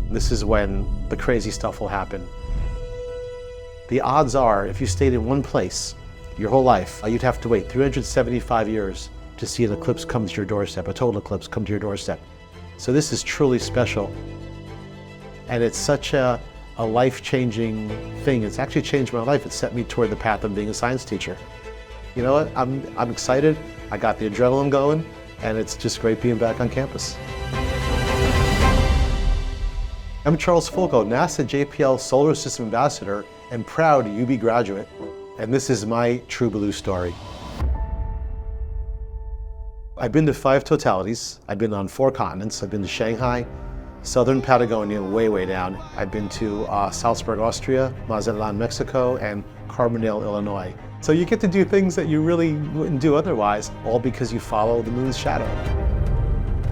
This is when the crazy stuff will happen. The odds are, if you stayed in one place your whole life, you'd have to wait 375 years to see an eclipse come to your doorstep, a total eclipse come to your doorstep. So this is truly special. And it's such a life-changing thing. It's actually changed my life. It set me toward the path of being a science teacher. You know what? I'm excited. I got the adrenaline going, and it's just great being back on campus. I'm Charles Fulco, NASA JPL Solar System Ambassador and proud UB graduate. And this is my true blue story. I've been to 5 totalities. I've been on 4 continents. I've been to Shanghai, southern Patagonia, way down. I've been to Salzburg, Austria, Mazatlan, Mexico, and Carbondale, Illinois. So you get to do things that you really wouldn't do otherwise, all because you follow the moon's shadow.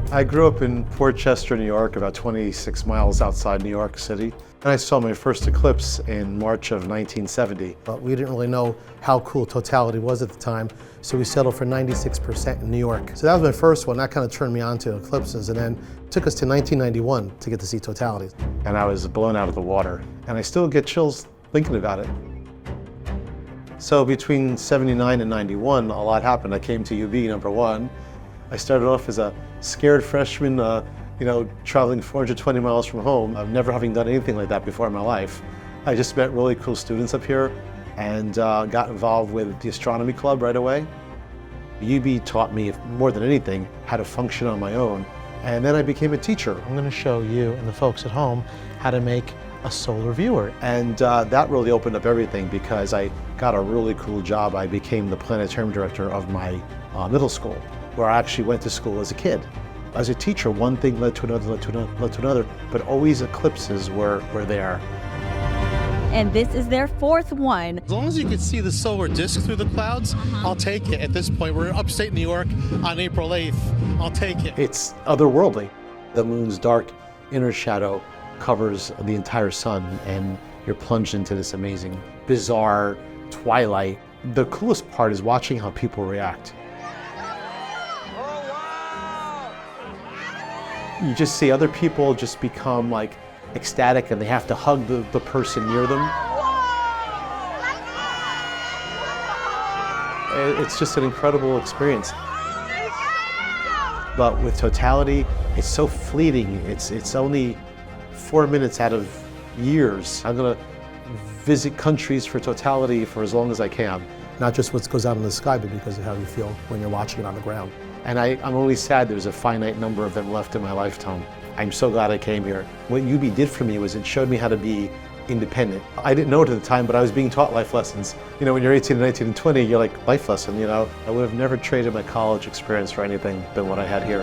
I grew up in Port Chester, New York, about 26 miles outside New York City. And I saw my first eclipse in March of 1970. But we didn't really know how cool totality was at the time, so we settled for 96% in New York. So that was my first one. That kind of turned me on to eclipses, and then it took us to 1991 to get to see totalities. And I was blown out of the water, and I still get chills thinking about it. So between 79 and 91, a lot happened. I came to UB, number one. I started off as a scared freshman, traveling 420 miles from home, never having done anything like that before in my life. I just met really cool students up here and got involved with the astronomy club right away. UB taught me, more than anything, how to function on my own. And then I became a teacher. I'm going to show you and the folks at home how to make a solar viewer. And that really opened up everything because I got a really cool job. I became the planetarium director of my middle school, where I actually went to school as a kid. As a teacher, one thing led to another, led to another, but always eclipses were there. And this is their 4th one. As long as you can see the solar disk through the clouds, I'll take it. At this point, we're upstate New York on April 8th. I'll take it. It's otherworldly. The moon's dark inner shadow covers the entire sun, and you're plunged into this amazing, bizarre twilight. The coolest part is watching how people react. You just see other people just become like ecstatic, and they have to hug the person near them. It's just an incredible experience. But with totality, it's so fleeting. It's only 4 minutes out of years. I'm gonna visit countries for totality for as long as I can. Not just what goes out in the sky, but because of how you feel when you're watching it on the ground. And I'm only sad there's a finite number of them left in my lifetime. I'm so glad I came here. What UB did for me was it showed me how to be independent. I didn't know it at the time, but I was being taught life lessons. You know, when you're 18 and 19 and 20, you're like, life lesson, you know? I would have never traded my college experience for anything than what I had here.